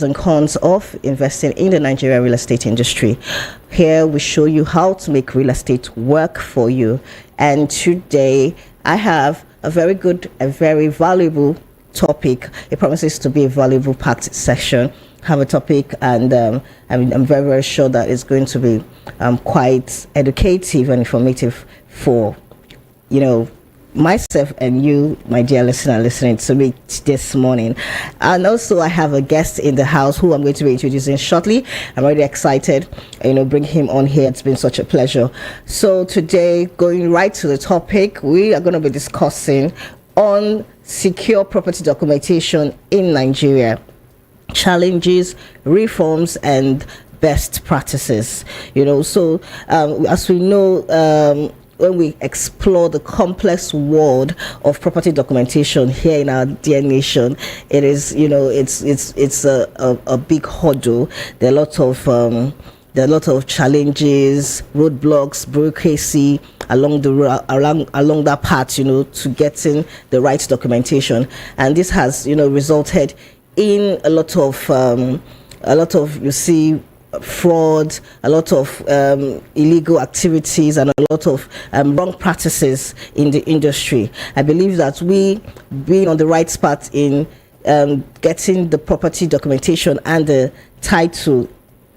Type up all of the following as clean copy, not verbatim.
and cons of investing in the Nigerian real estate industry. Here we show you how to make real estate work for you. And today I have a very good and very valuable topic. It promises to be a valuable packed session. Have a topic, and I'm very, very sure that it's going to be quite educative and informative for myself and you, my dear listener, listening to me this morning. And also I have a guest in the house who I'm going to be introducing shortly. I'm already excited, bring him on here. It's been such a pleasure. So today, going right to the topic, we are going to be discussing on secure property documentation in Nigeria, challenges, reforms, and best practices. So as we know, when we explore the complex world of property documentation here in our dear nation, it is, it's a big hurdle. There are a lot of challenges, roadblocks, bureaucracy along that path, to getting the right documentation, and this has, resulted in a lot of fraud, a lot of illegal activities, and a lot of wrong practices in the industry. I believe that we being on the right path in getting the property documentation and the title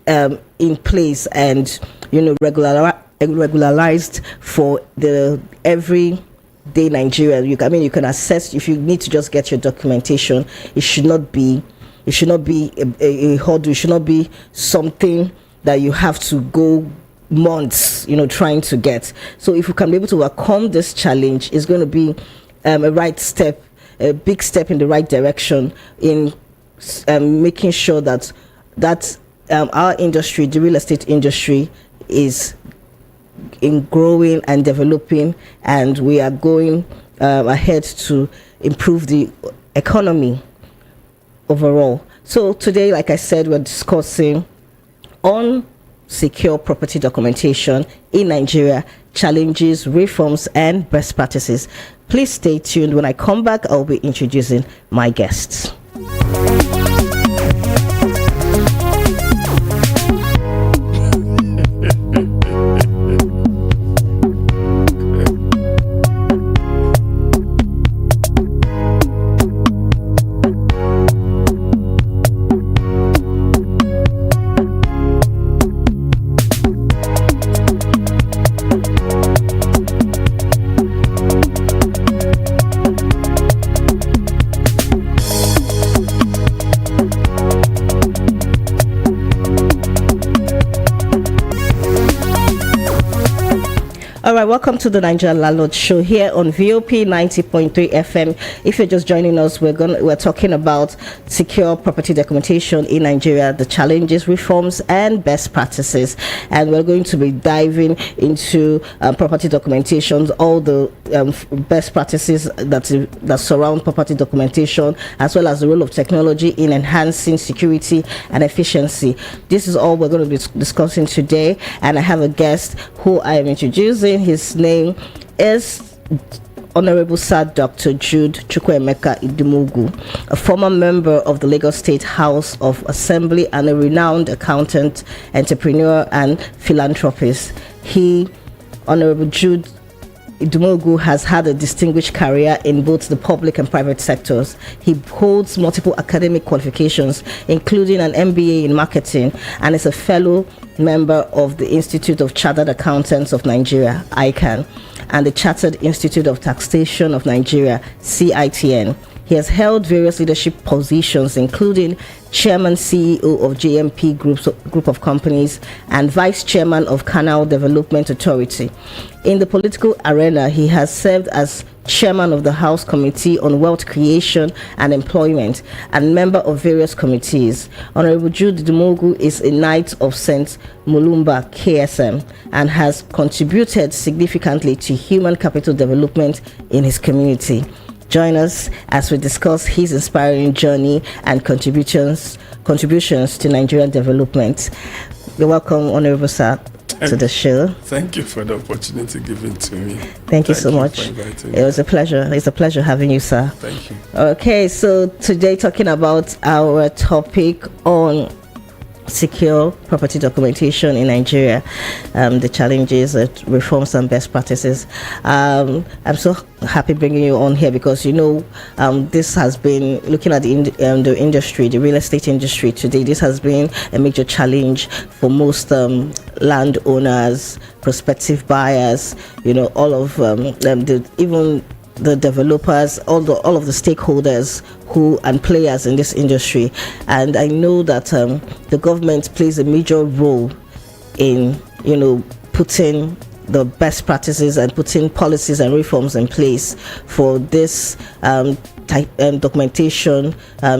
in place and regularized for the everyday Nigerian. You can assess if you need to just get your documentation. It should not be a hurdle. It should not be something that you have to go months, trying to get. So if we can be able to overcome this challenge, it's going to be a big step in the right direction in making sure that our industry, the real estate industry, is in growing and developing, and we are going ahead to improve the economy overall. So today, like I said, we're discussing on secure property documentation in Nigeria, challenges, reforms, and best practices. Please stay tuned. When I come back, I'll be introducing my guests. All right, welcome to the Nigerian Landlord Show here on VOP 90.3 FM. If you're just joining us, we're talking about secure property documentation in Nigeria, the challenges, reforms, and best practices. And we're going to be diving into property documentations, all the best practices that surround property documentation, as well as the role of technology in enhancing security and efficiency. This is all we're going to be discussing today, and I have a guest who I am introducing. His name is Honorable Sir Dr. Jude Chukwuemeka Idimogu, a former member of the Lagos State House of Assembly and a renowned accountant, entrepreneur, and philanthropist. Honorable Jude Idimogu has had a distinguished career in both the public and private sectors. He holds multiple academic qualifications, including an MBA in marketing, and is a fellow member of the Institute of Chartered Accountants of Nigeria, ICANN, and the Chartered Institute of Taxation of Nigeria, CITN. He has held various leadership positions, including Chairman CEO of JMP Group of Companies and Vice Chairman of Canal Development Authority. In the political arena, he has served as Chairman of the House Committee on Wealth Creation and Employment and member of various committees. Honorable Jude Idimogu is a Knight of St. Mulumba KSM and has contributed significantly to human capital development in his community. Join us as we discuss his inspiring journey and contributions to Nigerian development. You're welcome, Honorable Sir. to the show. Thank you for the opportunity given to me. Thank you so much. It was a pleasure. It's a pleasure having you, sir. Thank you. Okay, so today talking about our topic on secure property documentation in Nigeria, the challenges, reforms and best practices. I'm so happy bringing you on here because this has been, looking at the industry, the real estate industry today, this has been a major challenge for most landowners, prospective buyers, all of even the developers, all of the stakeholders and players in this industry. And I know that the government plays a major role in putting the best practices and putting policies and reforms in place for this documentation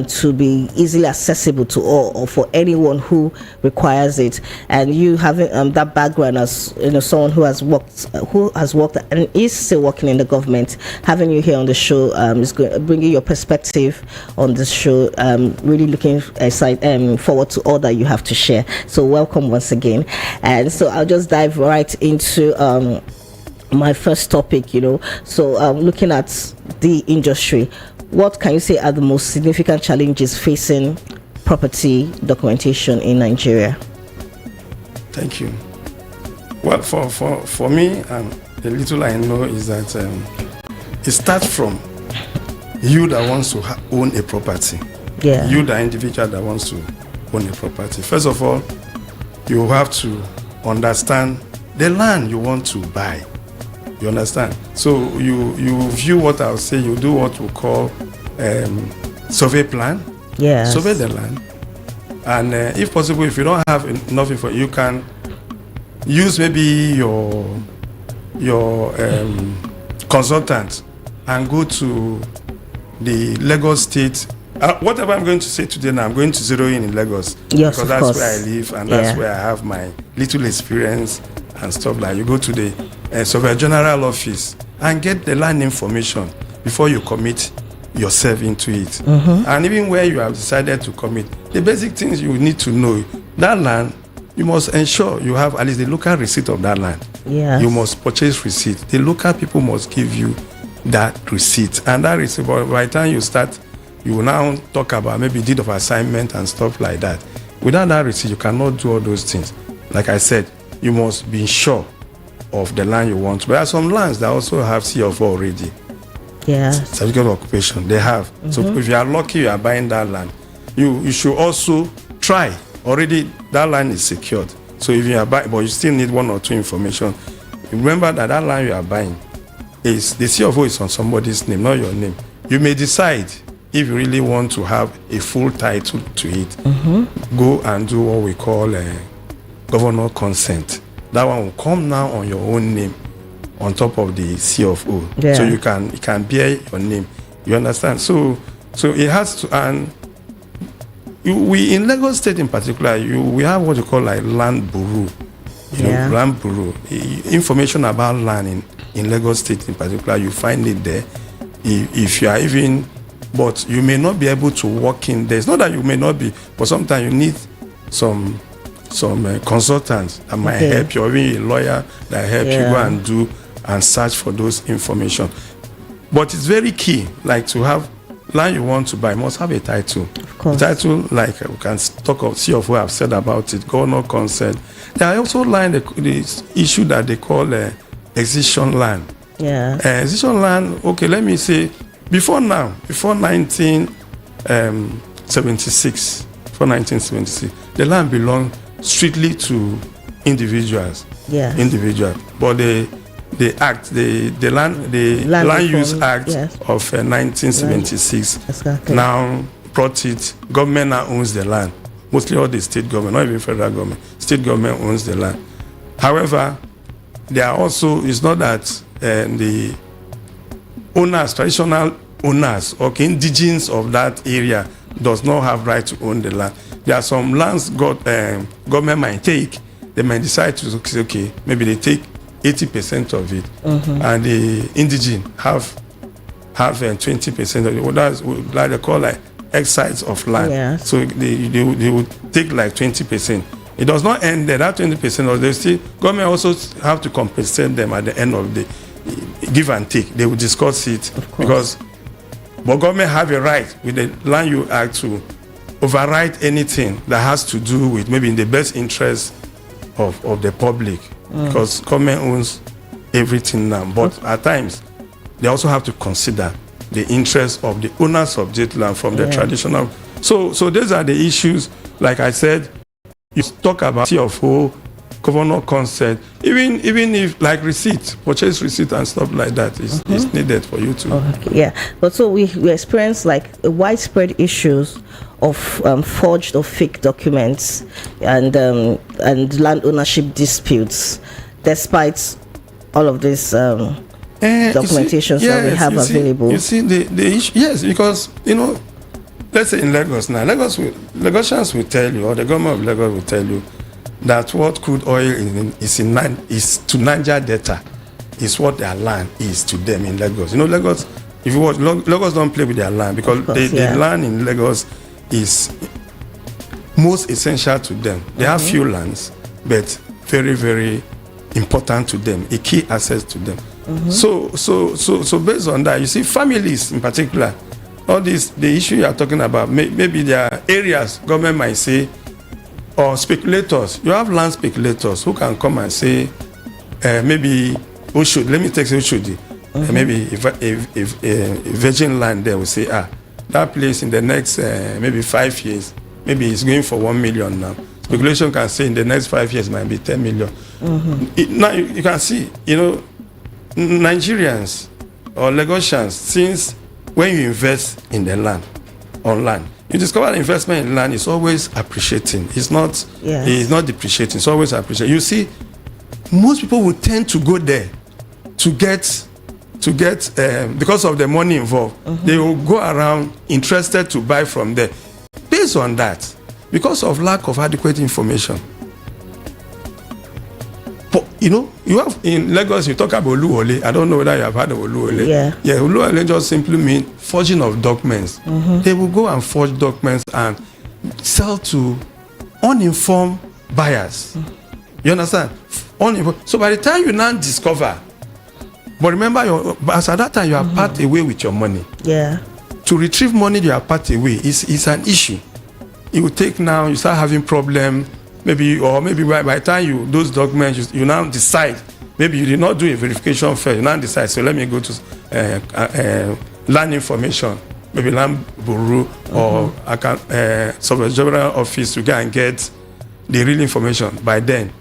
to be easily accessible to all, or for anyone who requires it. And you having that background as someone who has worked and is still working in the government, having you here on the show is bringing your perspective on this show. Really looking forward to all that you have to share. So welcome once again. And so I'll just dive right into my first topic. So looking at the industry, what can you say are the most significant challenges facing property documentation in Nigeria? Thank you. Well, for me, the little I know is that it starts from you that wants to own a property. Yeah. You, the individual that wants to own a property. First of all, you have to understand the land you want to buy. You understand? So you view what I'll say, you do what we call survey plan. Yeah. Survey the land. And if possible, if you don't have enough info, you can use maybe your consultant and go to the Lagos State. Whatever I'm going to say today now, I'm going to zero in Lagos. Yes, because that's where I live and that's where I have my little experience and stuff like. You go to the Surveyor General office and get the land information before you commit yourself into it. Mm-hmm. And even where you have decided to commit, the basic things you need to know, that land, you must ensure you have at least the local receipt of that land. Yes. You must purchase receipt. The local people must give you that receipt. And that receipt, by the time you start, you will now talk about maybe deed of assignment and stuff like that. Without that receipt, you cannot do all those things. Like I said, you must be sure of the land you want. But there are some lands that also have CFO already. Yeah. Certificate of occupation, they have. Mm-hmm. So if you are lucky, you are buying that land. You should also try. Already, that land is secured. So if you are buying, but you still need one or two information. Remember that land you are buying is the CFO is on somebody's name, not your name. You may decide if you really want to have a full title to it. Mm-hmm. Go and do what we call governor consent. That one will come now on your own name on top of the CFO. Yeah. So you can bear your name. You understand? So it has to, and we in Lagos State in particular, we have what you call like land bureau. Land bureau. Information about land in Lagos State in particular, you find it there. If you are even, but you may not be able to walk in there. It's not that you may not be, but sometimes you need some consultants that might help you, or even a lawyer that help you go and do and search for those information. But it's very key, like to have land you want to buy must have a title. Of course. The title, like we can talk of, see of what I've said about it, governor consent. There are also land, the issue that they call excision land. Yeah. Excision land, okay, let me say, before 1976, the land belonged strictly to individuals. Yeah. Individual. But the Land Use Act of 1976 now brought it. Government now owns the land. Mostly all the state government, not even federal government. State government owns the land. However, there are also, it's not that the owners, traditional owners, okay, indigenes of that area does not have right to own the land. There are some lands government might take. They might decide to say, okay, maybe they take 80% of it, and the indigene have 20% of it. Well, that's what they call like excise of land. Yeah. So they would take like 20%. It does not end there. That 20%, or they still, government also have to compensate them at the end of the give and take. They will discuss it because, but government have a right with the Land Use Act to override anything that has to do with maybe in the best interest of the public, because government owns everything now. But at times, they also have to consider the interest of the owners of jet land from the traditional. So these are the issues. Like I said, you talk about CFO, governor consent, even if like receipt, purchase receipt and stuff like that is needed for you to. Okay, yeah, but so we experience like widespread issues of forged or fake documents and land ownership disputes, despite all of this documentations that we have available. You see the issue, yes, because let's say in Lagos now, Lagosians will tell you, or the government of Lagos will tell you, that what crude oil is to Niger Delta is what their land is to them in Lagos. Lagos, if you watch, Lagos don't play with their land, because the land in Lagos is most essential to them. They have few lands, but very, very important to them, a key asset to them. So based on that, you see families in particular, all this, the issue you are talking about, maybe there are areas government might say, or speculators. You have land speculators who can come and say, maybe Oshodi, let me take Oshodi, maybe if virgin land there will say, that place in the next maybe 5 years, maybe it's going for 1 million now. Speculation can say in the next 5 years might be 10 million. Now you can see, Nigerians or Lagosians, since when you invest in the land, on land, you discover the investment in land is always appreciating. It's not depreciating. It's always appreciating. You see, most people will tend to go there to get because of the money involved. They will go around interested to buy from there. Based on that, because of lack of adequate information. But, you have in Lagos, you talk about Oluwole. I don't know whether you have heard of Oluwole. Yeah, Oluwole just simply means forging of documents. They will go and forge documents and sell to uninformed buyers. You understand? So by the time you now discover, but remember, as at that time you have part away with your money. Yeah. To retrieve money you have part away is an issue. It will take now, you start having problem. Maybe by the time those documents, you now decide, maybe you did not do a verification first, you now decide, so let me go to land information, maybe land bureau or sub-general office to go and get the real information. By then,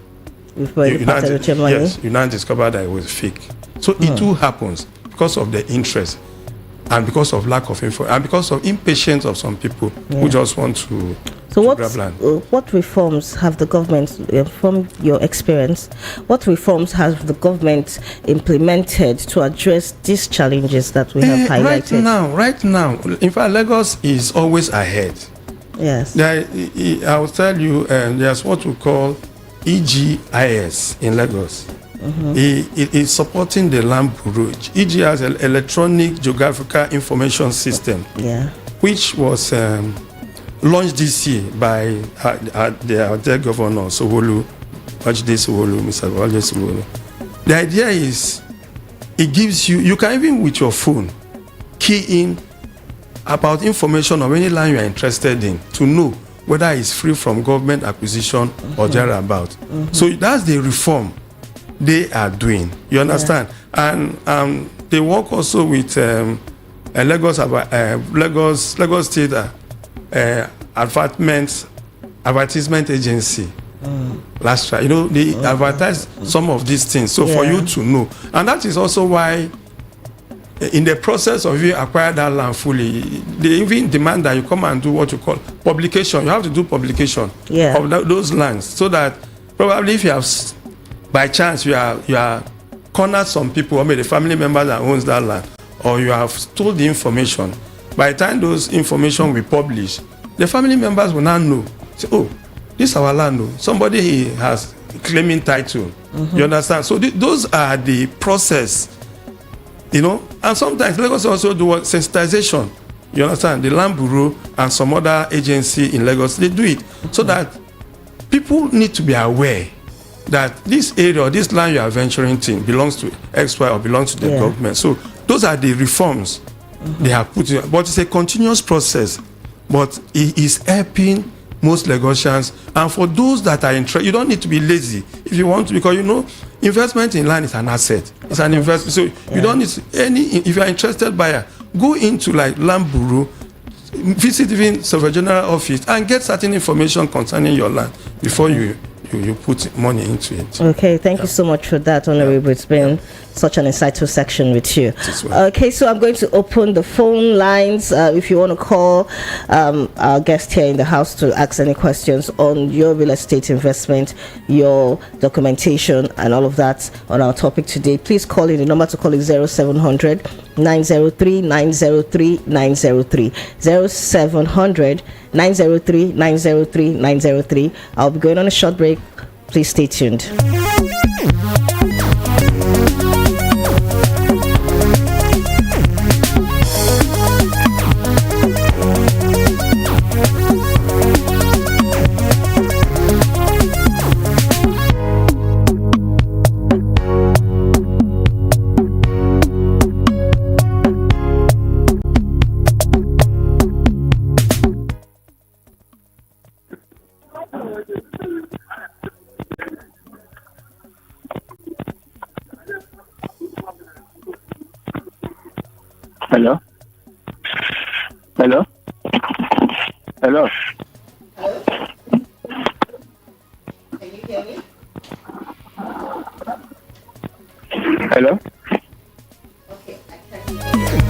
you now discover that it was fake. So it too happens because of the interest and because of lack of info and because of impatience of some people who just want to. So what reforms have the government, from your experience, what reforms have the government implemented to address these challenges that we have highlighted? Right now, in fact, Lagos is always ahead. Yes. I will tell you, there's what we call EGIS in Lagos. It is supporting the Land Bureau. EGIS, Electronic Geographical Information System, which was launched this year by the governor, Sowolu, Mr. Sowolu. The idea is, it gives you can even with your phone, key in about information of any land you are interested in to know whether it's free from government acquisition or thereabout. So that's the reform they are doing. You understand? And they work also with Lagos State advertisement agency. Last year, they advertise some of these things. So for you to know, and that is also why, in the process of you acquire that land fully, they even demand that you come and do what you call publication. You have to do publication of those lands, so that probably if you have, by chance, you are cornered some people, or maybe the family member that owns that land, or you have stole the information. By the time those information will publish, the family members will now know. Say, oh, this is our land. Somebody has claiming title. You understand? So those are the process. And sometimes Lagos also do sensitization. You understand? The Land Bureau and some other agency in Lagos, they do it so that people people need to be aware that this area or this land you are venturing in belongs to XY or belongs to the government. So those are the reforms they have put in. But it's a continuous process. But it is helping most Lagosians. And for those that are interested, you don't need to be lazy if you want to, because investment in land is an asset. It's an investment. So you don't need if you are interested buyer, go into like Land Bureau, visit even Surveyor General office and get certain information concerning your land before you put money into it. Okay, thank you so much for that, Honorable. It's been such an insightful section with you. Okay, so I'm going to open the phone lines. If you want to call our guest here in the house to ask any questions on your real estate investment, your documentation, and all of that on our topic today, please call in. The number to call is 0700 903 903 903 0700 903 903 903. I'll be going on a short break. Please stay tuned. Hello? Hello? Hello? Hello? Can you hear me? Hello? Okay, I can hear you.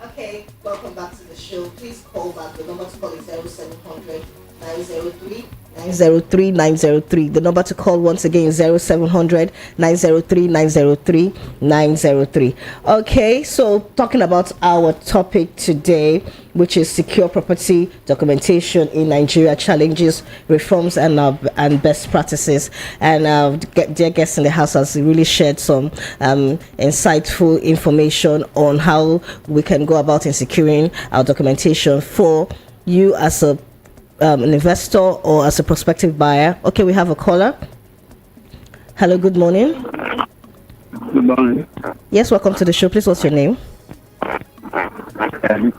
Okay, welcome back to the show. Please call back. The number to call is 0700 903 903 903. The number to call once again is 0700 903 903 903. Okay, so talking about our topic today, which is secure property documentation in Nigeria, challenges, reforms, and best practices. And dear guests in the house has really shared some insightful information on how we can go about in securing our documentation for you as an investor or as a prospective buyer. Okay, we have a caller. Hello, good morning. Good morning. Yes, welcome to the show. Please, what's your name?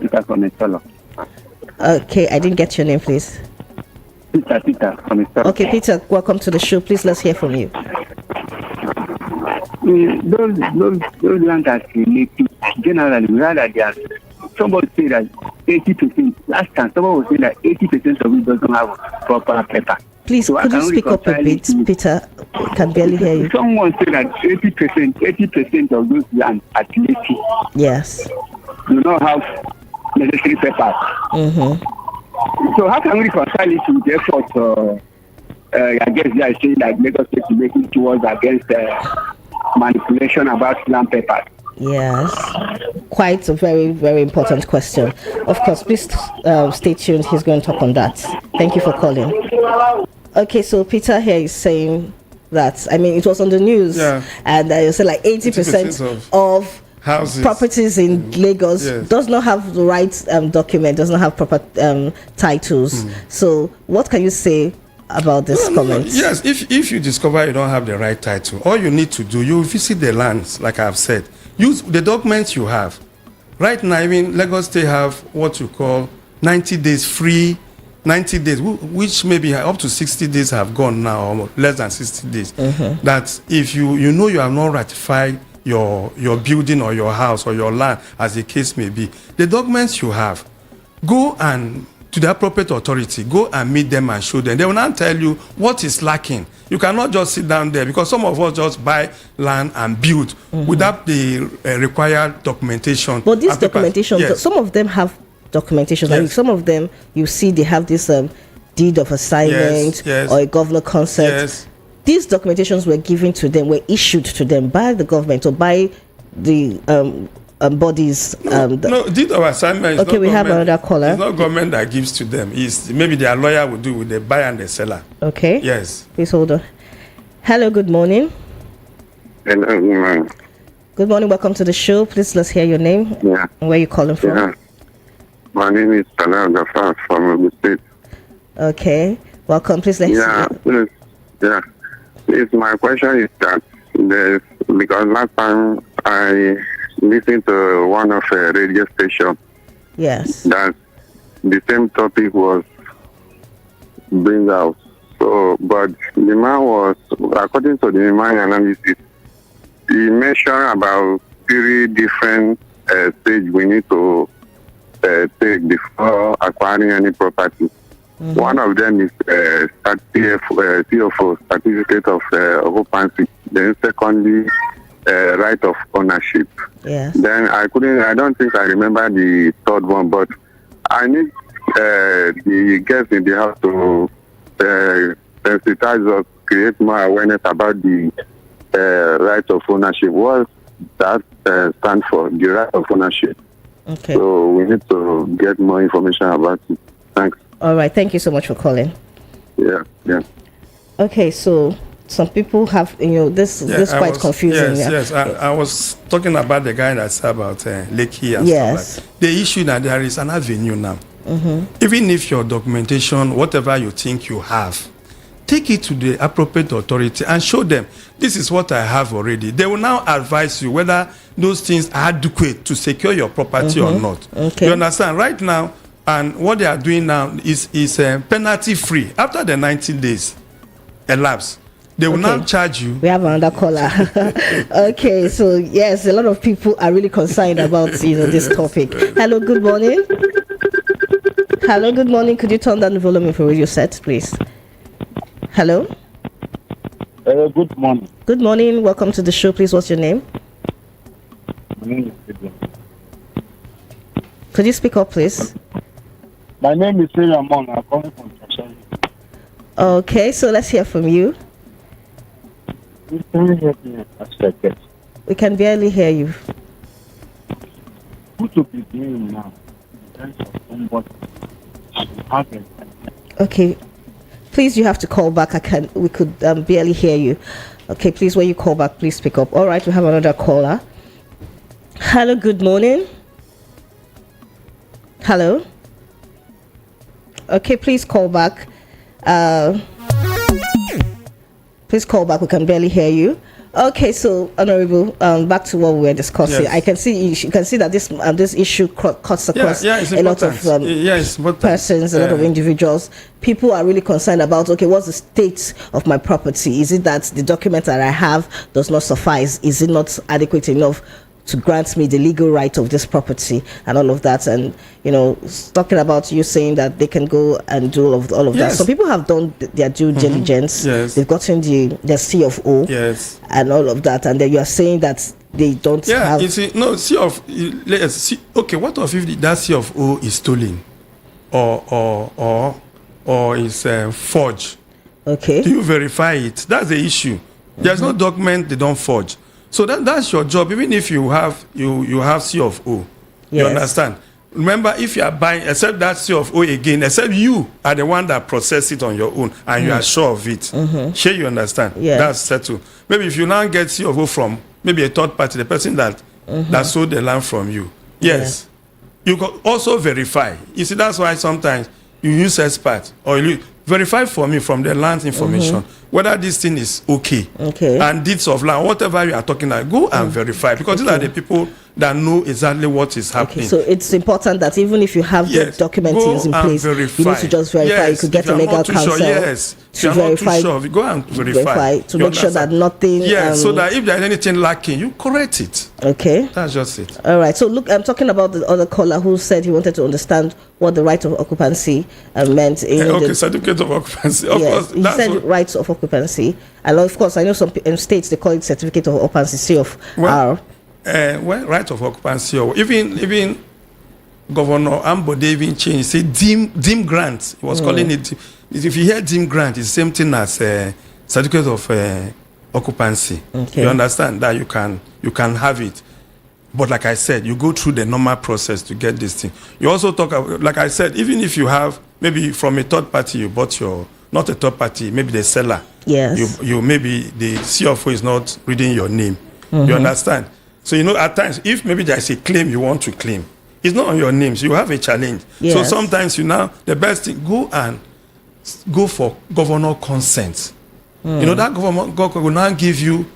Peter from Estolo. Okay, I didn't get your name, please. Peter from Estolo. Okay, Peter, welcome to the show. Please, let's hear from you. Those land that related, generally, we heard that they are, somebody say that 80%, last time somebody was saying that 80% of it doesn't have proper paper. Please, So could you speak up a bit, Peter? I can barely hear you. Someone said that 80% of those land at least Yes. do not have necessary papers. Mm-hmm. So how can we reconcile it with the effort? I guess they are saying that Lagos State is making towards against manipulation about land papers. Yes, quite a very, very important question. Of course, please stay tuned. He's going to talk on that. Thank you for calling. Okay, so Peter here is saying that, I mean, it was on the news, and you said like 80% of houses, properties in Lagos does not have the right document, does not have proper titles. So what can you say about this comment? Yes, if you discover you don't have the right title, all you need to do, you visit the lands, like I've said. Use the documents you have. Right now, even Lagos State have what you call 90 days free, 90 days, which maybe up to 60 days have gone now, or less than 60 days. That if you know you have not ratified your building or your house or your land, as the case may be, the documents you have, go and to the appropriate authority, go and meet them and show them. They will not tell you what is lacking. You cannot just sit down there, because some of us just buy land and build without the required documentation. But this documentation, some of them have documentation. Like some of them, you see they have this deed of assignment or a governor consent. These documentations were given to them, were issued to them by the government or by the bodies. No, deed of assignment. Okay, we have another caller. It's not government that gives to them. It's maybe their lawyer will do with the buyer and the seller. Okay. Yes. Please hold on. Hello, good morning. Hello. Good morning. Welcome to the show. Please let's hear your name. Yeah. And where you calling from. Yeah. My name is Salah Gafar from Ogun State. Okay. Welcome. Please let's My question is that because last time I listened to one of a radio station. Yes. That the same topic was bring out. So, but the man was, according to the man analysis, he mentioned about 3 different stages we need to take before acquiring any property. Mm-hmm. One of them is CFO, certificate of occupancy. Then secondly, right of ownership. Yes. Then I don't think I remember the third one, but I need the guests in the house to sensitize us, create more awareness about the right of ownership. What that stands for, the right of ownership. Okay. So we need to get more information about it. Thanks. All right. Thank you so much for calling. Yeah. Okay, so some people have, this quite confusing. Yes. I was talking about the guy that said about Lekki and stuff like that. The issue that there is an avenue now. Mm-hmm. Even if your documentation, whatever you think you have, take it to the appropriate authority and show them, this is what I have already. They will now advise you whether those things are adequate to secure your property or not. Okay. You understand? Right now, and what they are doing now is penalty free. After the 90 days elapse, they will now charge you. We have another caller. Okay, so yes, a lot of people are really concerned about this topic. Hello, good morning. Hello, good morning. Could you turn down the volume of your radio set, please? Hello. Good morning. Good morning. Welcome to the show. Please, what's your name? My name is Adrian. Could you speak up, please? My name is Ramon. I'm calling from Chashari. Okay, so let's hear from you. Can you help me aspect it? We can barely hear you. Who to be doing now? In terms of somebody have it. Okay, please, you have to call back. We could barely hear you. Okay, please, when you call back, please pick up. All right, we have another caller. Hello, good morning. Hello. Okay, please call back. Please call back. We can barely hear you. Okay, so Honorable, back to what we were discussing. Yes. I can see you can see that this issue cuts across a lot of persons, a lot of individuals. People are really concerned about, okay, what's the state of my property? Is it that the document that I have does not suffice? Is it not adequate enough to grant me the legal right of this property and all of that? And talking about you saying that they can go and do all of that. So people have done their due diligence. Yes. They've gotten the C of O. Yes. And all of that, and then you are saying that they don't have. You see, no, C of okay. What if that C of O is stolen, or is forged? Okay. Do you verify it? That's the issue. There's no document they don't forge. So that's your job. Even if you have C of O, you understand. Remember, if you are buying, except that C of O again, except you are the one that process it on your own and you are sure of it. Sure, you understand. Yeah. That's settled. Maybe if you now get C of O from maybe a third party, the person that sold the land from you, yes, you can also verify. You see, that's why sometimes you use expert or you verify for me from the land information whether this thing is okay. And deeds of land, whatever you are talking about, go and verify, because these are the people that know exactly what is happening. So it's important that even if you have the documents in place, you need to just verify. You could get a legal counsel to verify. Go and verify to make sure that nothing. So that if there is anything lacking, you correct it. Okay. That's just it. All right. So look, I'm talking about the other caller who said he wanted to understand what the right of occupancy meant. Certificate of occupancy. Of course, he said rights of occupancy. And of course, I know some states they call it certificate of occupancy, C of R. Right of occupancy, or even Governor Ambode even changed. Say dim grant. He was calling it. If you hear dim grant, it's the same thing as certificate of occupancy. You understand that you can have it, but like I said, you go through the normal process to get this thing. You also talk about, like I said, even if you have maybe from a third party you bought not a third party, maybe the seller Yes. You maybe the CFO is not reading your name. You understand? So at times, if maybe there is a claim you want to claim, it's not on your name, so you have a challenge. Yes. So sometimes the best thing, go for governor consent. That government will now give you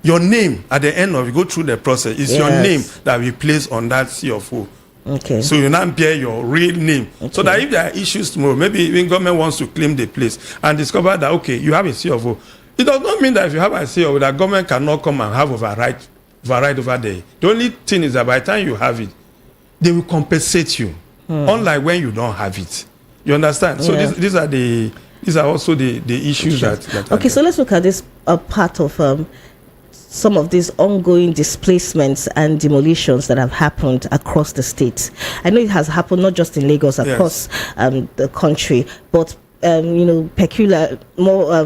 your name at the end of it. Go through the process. It's your name that we place on that CFO. Okay. So you now bear your real name. Okay. So that if there are issues tomorrow, maybe even government wants to claim the place and discover that, okay, you have a CFO. It does not mean that if you have a CFO, that government cannot come and have override over there. The only thing is that by the time you have it, they will compensate you. Unlike when you don't have it. You understand? So these are also the issues that okay, so let's look at this part of some of these ongoing displacements and demolitions that have happened across the state. I know it has happened not just in Lagos, across the country, but peculiar, more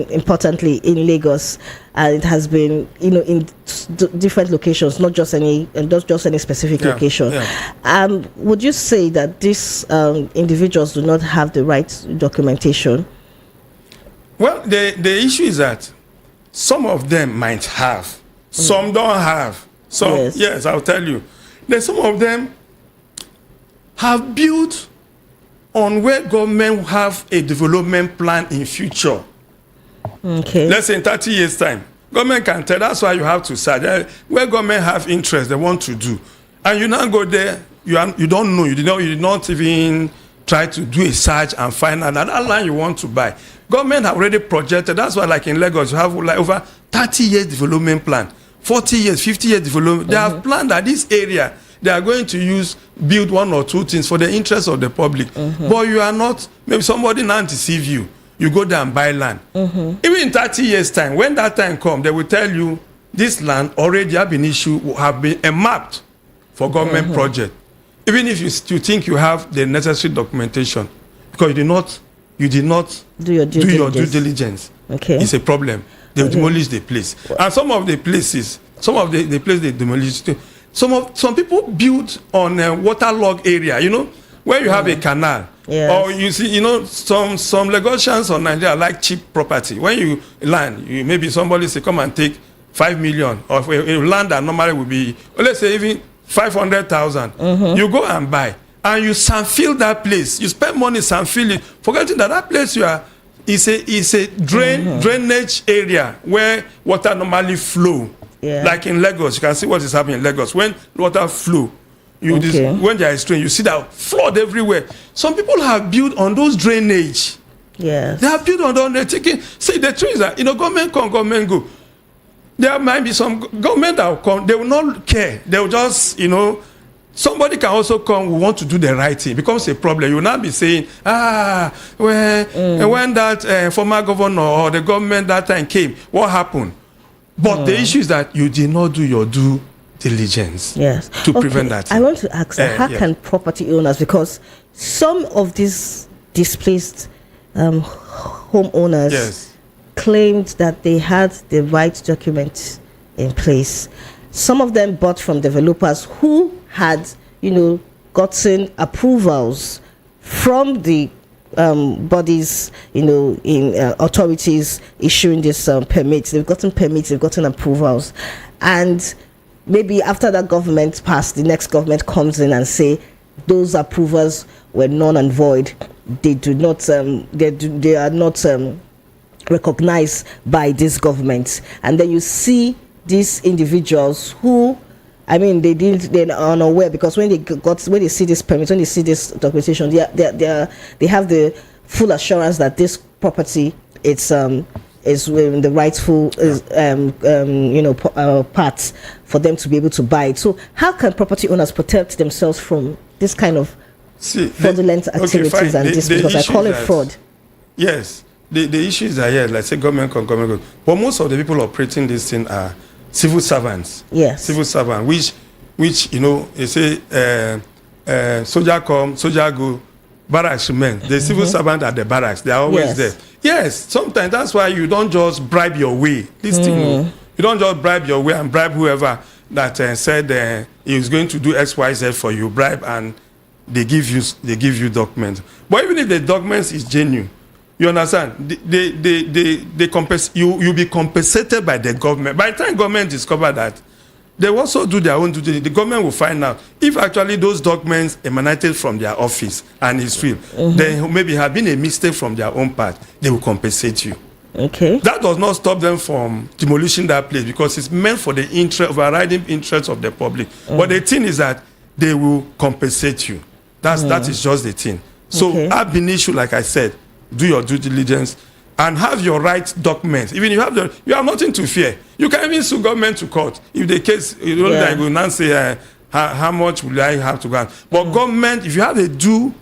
importantly in Lagos, it has been in different locations, not just any specific location. Would you say that these individuals do not have the right documentation? Well, the issue is that some of them might have, some don't have. So yes, I'll tell you. Then some of them have built on where government have a development plan in future. Okay. Let's say in 30 years' time, government can tell. That's why you have to search where government have interest they want to do, and you now go there. You don't know. You did not even try to do a search and find out that land you want to buy. Government have already projected. That's why, like in Lagos, you have like over 30 years development plan, 40 years, 50 years development. They have planned that this area they are going to build one or two things for the interest of the public. But you are not, maybe somebody now deceive you. You go there and buy land. Even in 30 years' time, when that time comes, they will tell you this land already have been mapped for government project. Even if you think you have the necessary documentation, because you did not do your due diligence. Okay. It's a problem. They demolish the place. And some of the places they demolish. Some people build on a waterlogged area, where you have a canal. Yes. Or you see, some Lagosians or Nigeria like cheap property. When you land, maybe somebody say, come and take 5 million of a land that normally would be, let's say even 500,000. You go and buy, and you sandfill that place. You spend money sandfill it, forgetting that place is a drainage area where water normally flow. Yeah. Like in Lagos, you can see what is happening in Lagos. When water flow, when there is rain, you see that flood everywhere. Some people have built on those drainage. Yes. They have built on those. They're taking. See, the truth is that government come, government go. There might be some government that will come. They will not care. They will just, somebody can also come who want to do the right thing. It becomes a problem. You will not be saying, when that former governor or the government that time came, what happened? But the issue is that you did not do your due diligence to prevent that. I want to ask, how can property owners, because some of these displaced homeowners claimed that they had the right documents in place. Some of them bought from developers who had, gotten approvals from the bodies, in authorities issuing this permits. They've gotten permits, they've gotten approvals, and maybe after that government passed, the next government comes in and say those approvals were null and void. They do not. They are not recognized by this government, and then you see these individuals who, they're unaware, because when they see this permit, when they see this documentation, they have the full assurance that this property is in the rightful part for them to be able to buy it. So how can property owners protect themselves from this kind of fraudulent activities and this? Because I call it fraud. Yes, the issue is that like say government goes, but most of the people operating this thing are civil servants. Yes. Civil servants, which they say soldier come, soldier go, barracks remain. The civil servant at the barracks, they are always there. Yes, sometimes that's why you don't just bribe your way. This thing, you don't just bribe your way and bribe whoever that said he was going to do X, Y, Z for you. Bribe and they give you documents. But even if the documents is genuine, You understand? You'll be compensated by the government. By the time government discover that, they also do their own duty. The government will find out if actually those documents emanated from their office and is real, then maybe have been a mistake from their own part. They will compensate you. Okay. That does not stop them from demolishing that place because it's meant for the overriding interest of the public. But the thing is that they will compensate you. That is just the thing. So have an issue, like I said, do your due diligence and have your right documents. Even you have nothing to fear. You can even sue government to court if the case that will not say how much will I have to grant. But government, if you have a due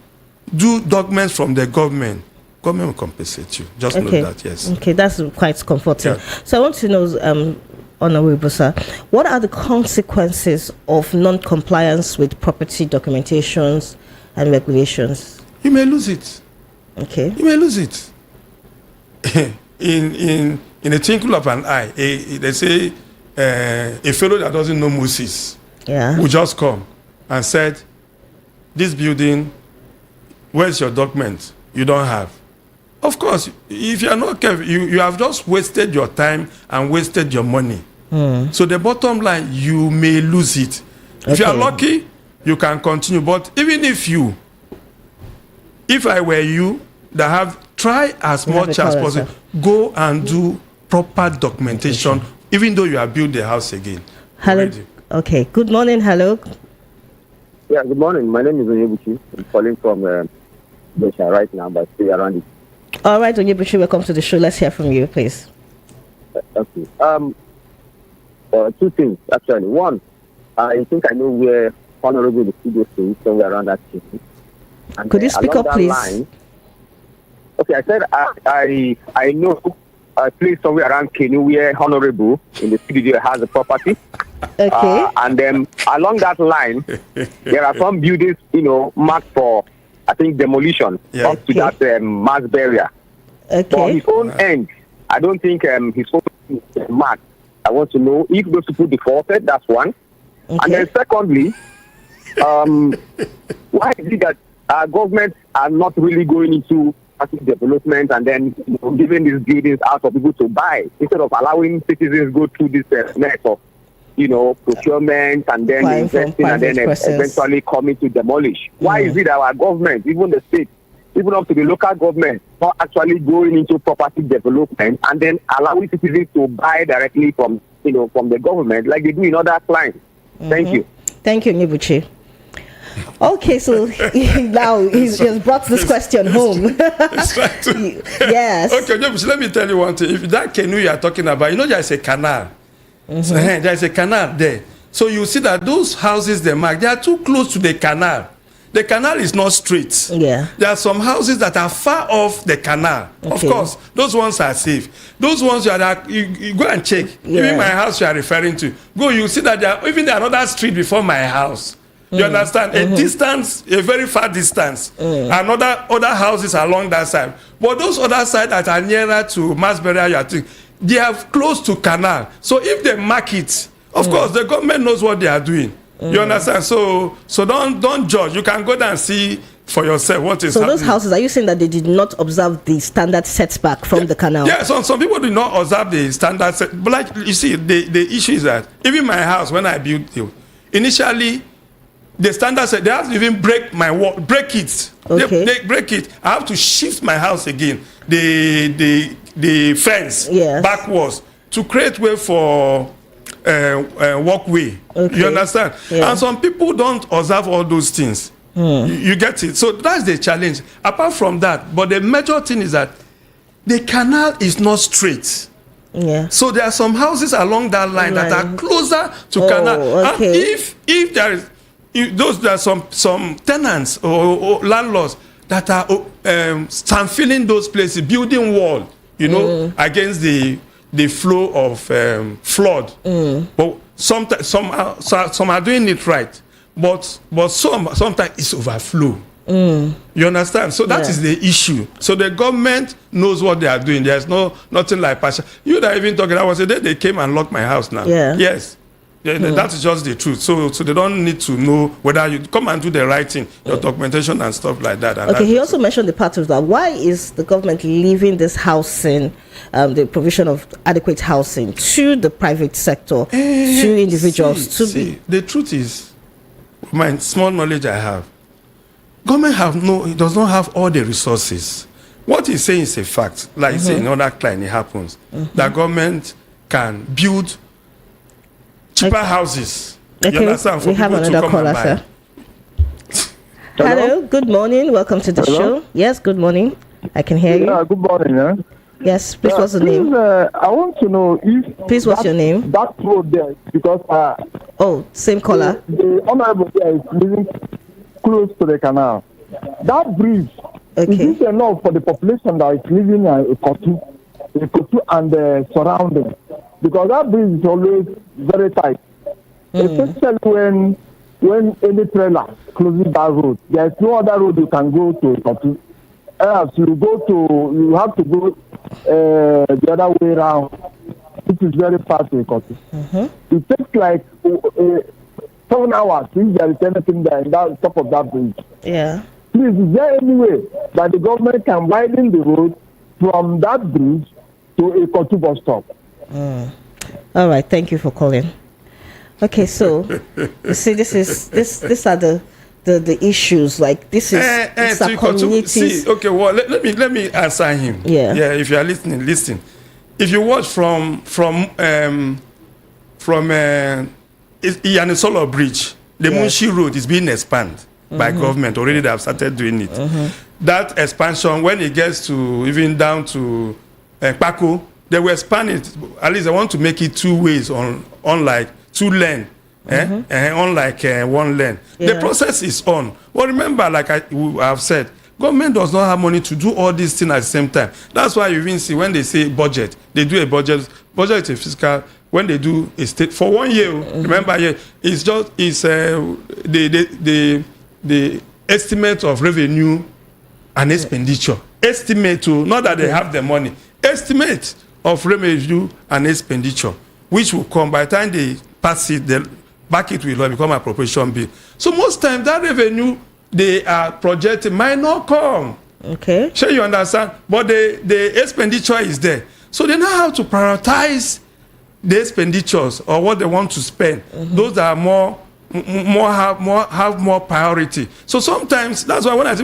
documents from the government will compensate you. Just know that, yes. Okay, that's quite comforting. Yeah. So I want to know, Honorable Sir, what are the consequences of non-compliance with property documentations and regulations? You may lose it. Okay. You may lose it. in a twinkle of an eye, they say a fellow that doesn't know Moses will just come and said, this building, where's your document? You don't have. Of course, if you are not careful, you have just wasted your time and wasted your money. So the bottom line, you may lose it. If you are lucky, you can continue. But even if I were you, try as much as possible, go and do proper documentation, even though you have built the house again. Hello. Already. Okay. Good morning. Hello. Yeah, good morning. My name is Onyebuchi. I'm calling from Besha right now, but still around it. All right, Onyebuchi, welcome to the show. Let's hear from you, please. Okay. Two things, actually. One, I think I know where Honorable the studio is, somewhere around that city. And could you speak up, please? Okay, I said I know a place somewhere around Kenu where Honorable in the studio has a property. Okay. And then along that line, there are some buildings, marked for, I think, demolition up to that mass burial. Okay. For his own end, I don't think his own is marked. I want to know if those people defaulted, that's one. Okay. And then secondly, why is it that our governments are not really going into development and then giving these buildings out for people to buy instead of allowing citizens go through this net of procurement and then investing and then eventually coming to demolish? Why is it our government, even the state, even up to the local government, not actually going into property development and then allowing citizens to buy directly from the government like they do in other clients? Thank you. Thank you, Onyebuchi. Okay, so now he's just brought this question home. Yes. Okay, let me tell you one thing. If that canoe you are talking about, there's a canal. So, there's a canal there. So you see that those houses they mark, they are too close to the canal. The canal is not straight. Yeah. There are some houses that are far off the canal. Okay. Of course, those ones are safe. Those ones you go and check. Yeah. Even my house you are referring to. Go, you see that there are another street before my house. You understand? A distance, a very far distance. And other houses along that side. But those other sides that are nearer to mass burial, they are close to canal. So if they mark it, of course, the government knows what they are doing. You understand? So don't judge. You can go there and see for yourself what is happening. So those houses, are you saying that they did not observe the standard setback from the canal? Yeah, some people do not observe the standard set. But like you see, the issue is that even my house, when I built it, initially, the standard said they have to even break my wall, break it. Okay. They break it. I have to shift my house again, the fence backwards to create way for walkway. Okay. You understand? Yeah. And some people don't observe all those things. You get it? So that's the challenge. Apart from that, but the major thing is that the canal is not straight. Yeah. So there are some houses along that line that are closer to canal. Okay. And if there are some tenants or landlords that are filling those places, building wall, against the flow of flood. But some are doing it right, but sometimes it's overflow. You understand? So that is the issue. So the government knows what they are doing. There's nothing like partial. You that even talking. I was the day they came and locked my house now. Yeah. Yes. That is just the truth. So they don't need to know whether you come and do the right thing, your documentation and stuff like that. And okay, he also mentioned the part of that. Why is the government leaving this housing, the provision of adequate housing, to the private sector, to individuals? The truth is, my small knowledge I have, government does not have all the resources. What he's saying is a fact. Like you say in other clients, it happens. That government can build cheaper houses. Okay, you understand? For we have people to another come and caller, buy. sir. Hello, good morning. Welcome to the show. Yes, good morning. I can hear you. Yeah, good morning. Yes, please, what's the name? I want to know if... Please, what's your name? That road there, because... oh, same caller. The honorable there is living close to the canal. That bridge, is it enough for the population that is living in Ikotu and the surrounding? Because that bridge is always very tight, especially when any trailer closes that road. There is no other road you can go to Ikotu. Else you have to go the other way around, which is very far to Ikotu. It takes like 7 hours if there is anything there in that top of that bridge. Yeah. Please, is there any way that the government can widen the road from that bridge to Ikotu bus stop? All right, thank you for calling. Okay, so you see, these are the issues. Like this is these are communities. Okay, well let me answer him. Yeah. If you are listening, listen. If you watch from Iyanisolo Bridge, the Munshi Road is being expanded by government already. They have started doing it. That expansion, when it gets to even down to Paco, they will expand it. At least they want to make it 2 ways unlike 2 lane, unlike 1 lane. Yeah. The process is on. But remember, like I have said, government does not have money to do all these things at the same time. That's why you even see when they say budget, they do a budget. Budget is a fiscal. When they do a state for 1 year, remember, it's just the estimate of revenue and expenditure. Estimate, not that they have the money. Estimate of revenue and expenditure, which will come by the time they pass it, they back it will become appropriation bill. So most times that revenue they are projecting might not come. Okay. Sure, you understand? But the expenditure is there. So they know how to prioritize the expenditures or what they want to spend. Those that are have more priority. So sometimes that's why when I say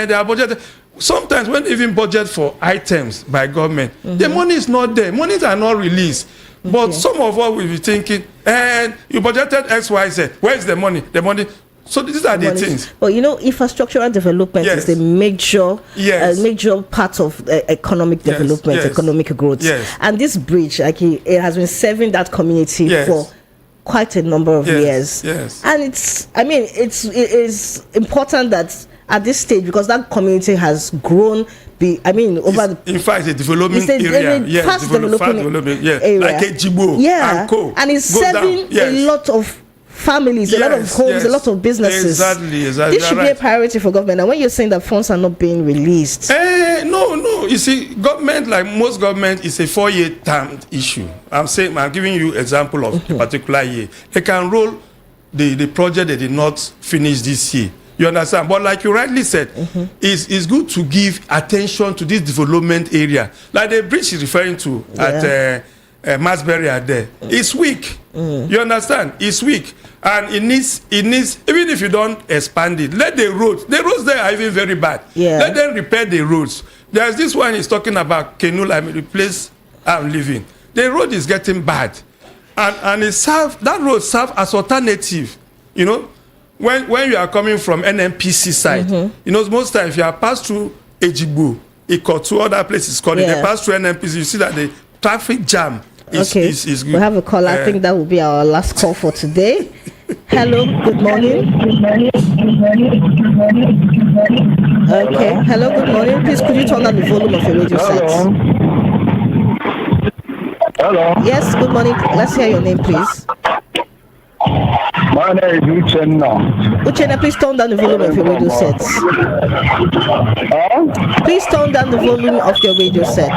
they are budgeted. Sometimes when even budget for items by government, the money is not there. Monies are not released. But some of what we be thinking, and you budgeted X, Y, Z. Where is the money? The money. So these are the things. But infrastructural development is the major part of economic development, economic growth. And this bridge, like it has been serving that community for quite a number of years. And it is important that at this stage, because that community has grown. In fact, a development area. Fast developing area. Like a Jibo and Co. And it's serving a lot of families, a lot of homes, a lot of businesses. Exactly. This should be a priority for government. And when you're saying that funds are not being released, no. You see, government, like most government, is a 4-year term issue. I'm giving you example of a particular year. They can roll the project they did not finish this year. You understand? But like you rightly said, it's good to give attention to this development area. Like the bridge is referring to at Masbury there. It's weak. You understand? It's weak. And it needs, even if you don't expand it, let the roads there are even very bad. Let them repair the roads. There's this one he's talking about, Kenula, the place I'm living. The road is getting bad. And that road serves as alternative, When you are coming from NNPC side, most times if you are passed through Ejigbo, Ikotu, other places called it, they pass through NNPC, you see that the traffic jam is good. We have a call. I think that will be our last call for today. Hello, good morning. Okay, hello, good morning. Please, could you turn down the volume of your radio set? Hello. Yes, good morning. Let's hear your name, please. My name is Uchenna. Uchenna, please turn down the volume of your radio set. Please turn down the volume of your radio set.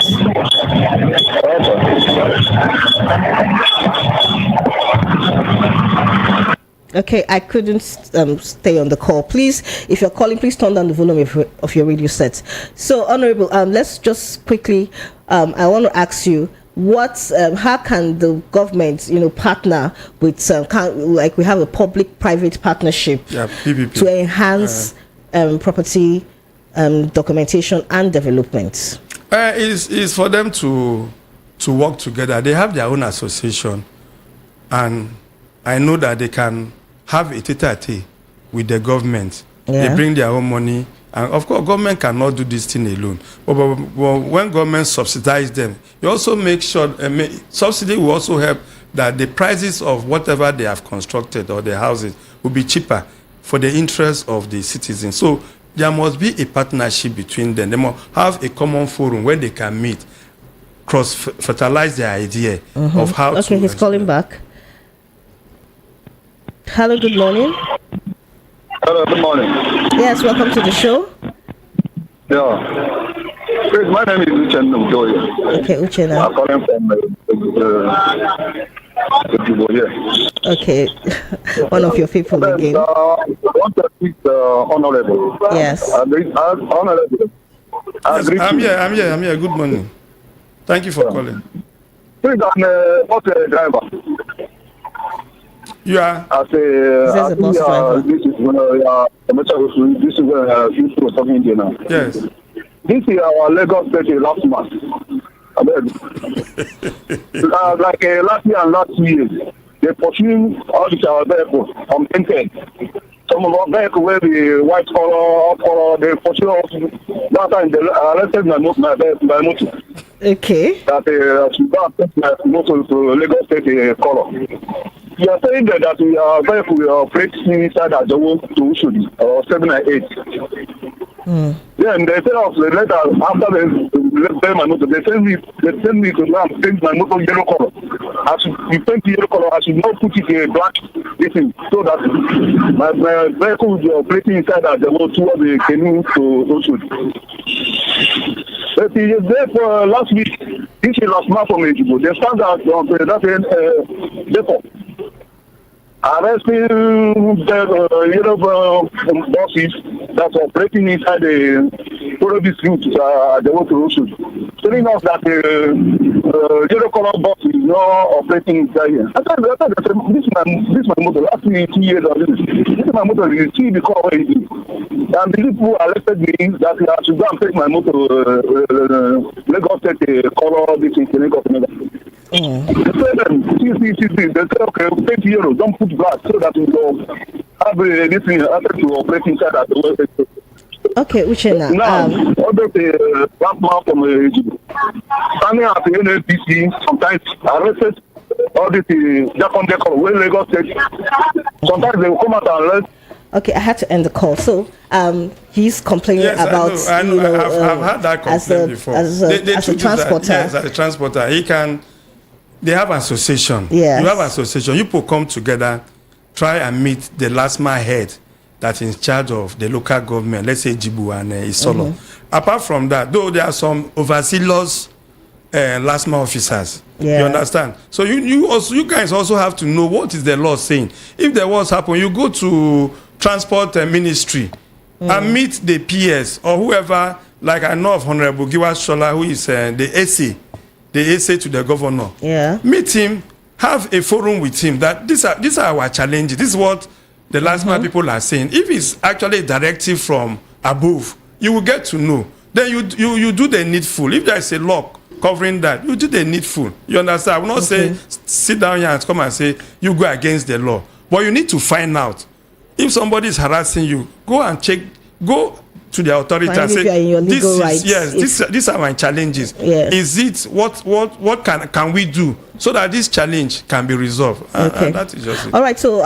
Okay, I couldn't stay on the call. Please, if you're calling, please turn down the volume of your radio set. So, Honorable, let's just quickly, I want to ask you, how can the government, partner with, like we have a public-private partnership PPP, to enhance property documentation and development? It's for them to work together. They have their own association, and I know that they can have a tete-a-tete with the government. They bring their own money, and of course, government cannot do this thing alone. But when government subsidize them, you also make sure subsidy will also help that the prices of whatever they have constructed or the houses will be cheaper for the interest of the citizens. So there must be a partnership between them. They must have a common forum where they can meet, cross-fertilize their idea of how to... Okay, he's calling back. Hello, good morning. Hello, good morning. Yes, welcome to the show. Yeah. Please, my name is Uchenna Udoye. Okay, Uchenna. I'm calling from Okay, one of your people again. I want to speak Honorable. Yes. Honorable. I'm here. Good morning. Thank you for calling. Please, I'm a bus driver. You are? I say, bus driver. This is when you're talking to now. Yes. This is our Lagos State last month. Like last year and last 2 years, they pursuing all these our vehicles on Tinted. Some of our vehicles where the white color, they pursue us. That time they arrested my motor. Okay. That should go and take my motor to Lagos State color. You are saying that our vehicle will operate inside Ajowo to Ushodi or 7 and 8. Yeah, and they say us later after they pay my motor, they send me to go and paint my motor yellow color. I should paint yellow color. I should not put it in black. Listen, so that my vehicle will be operating inside Ajowo towards the canoe to Ushodi. But he is there for last week. This is last month from Ejibo. They stand out on that depot. Arresting buses that are operating inside the Porobis route the way to Oshodi. Telling us that the yellow color bus is not operating inside here. I thought this is my motor. Last 2 years of this. This is my motor. You see the color it is. And the people arrested me that I should go and take my motor Lagos State color this is Lagos. They say, okay, take euro, don't put black so that we will have this thing to operate inside at the way. Okay, Uchenna. Now, other black man from Egypt, standing at the NLPC, sometimes arrested all this Japan where Lagos State. Sometimes they will come out and arrest. Okay, I had to end the call. So, he's complaining about. I know. I've had that complaint before. As a transporter. Yes, as a transporter, they have association. Yes. You have association. You people come together, try and meet the last mile head that's in charge of the local government. Let's say Jibu and Isolo. Apart from that, though there are some overzealous last mile officers. Yeah. You understand? So you guys also have to know what is the law saying. If there was happen, you go to transport ministry and meet the PS or whoever. Like I know of Honorable Giwa Shola, who is the AC to the governor. Yeah. Meet him, have a forum with him. That these are our challenges. This is what the last mile people are saying. If it's actually a directive from above, you will get to know. Then you do the needful. If there is a law covering that, you do the needful. You understand? I will not say sit down here and come and say you go against the law. But you need to find out. If somebody is harassing you, go and check. Go to the authority and say, these are my challenges. Yes. Is it what can we do so that this challenge can be resolved? And that is just it. All right. So,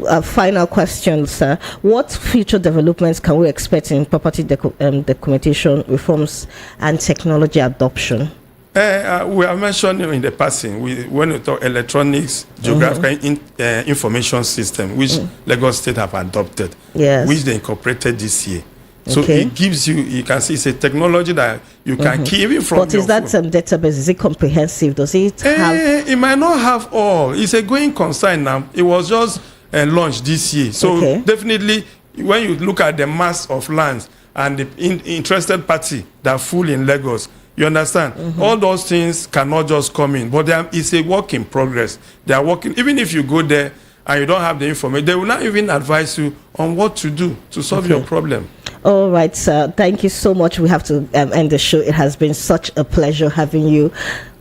a final question, sir. What future developments can we expect in property documentation reforms and technology adoption? We have mentioned in the passing when we talk electronics, geographical information system, which Lagos State have adopted, which they incorporated this year. So it gives you can see it's a technology that you can keep even from. But is that database? Is it comprehensive? Does it have? It might not have all. It's a going concern now. It was just launch this year. So definitely, when you look at the mass of lands and the interested party that full in Lagos, you understand? All those things cannot just come in, but it's a work in progress. They are working. Even if you go there and you don't have the information, they will not even advise you on what to do to solve your problem. All right, sir. Thank you so much. We have to end the show. It has been such a pleasure having you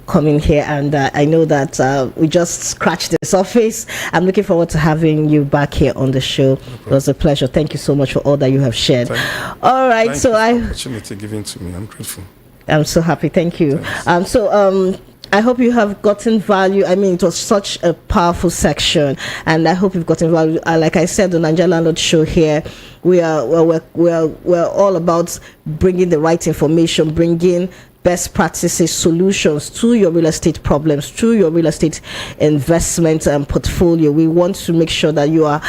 coming here, and I know that we just scratched the surface. I'm looking forward to having you back here on the show. It was a pleasure. Thank you so much for all that you have shared. All right, Thank so you for the opportunity given to me. I'm grateful. I'm so happy. Thank you. I hope you have gotten value. I mean, it was such a powerful section, and I hope you've gotten value. Like I said, the Nigeria Landlord Show here, we're all about bringing the right information, bringing best practices, solutions to your real estate problems, to your real estate investment portfolio. We want to make sure that you are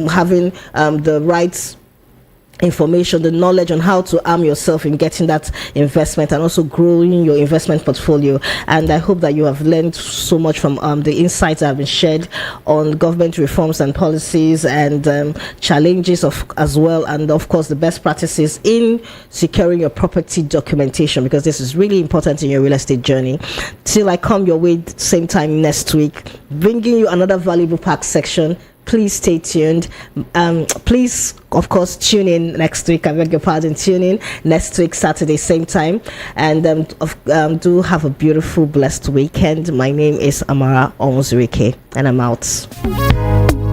having the right information, the knowledge on how to arm yourself in getting that investment and also growing your investment portfolio. And I hope that you have learned so much from the insights that have been shared on government reforms and policies and challenges as well, and of course the best practices in securing your property documentation, because this is really important in your real estate journey. Till I come your way same time next week, bringing you another valuable pack section. Please stay tuned. Please, of course, tune in next week. I beg your pardon. Tune in next week, Saturday, same time. And do have a beautiful, blessed weekend. My name is Amara Onwuzurike, and I'm out.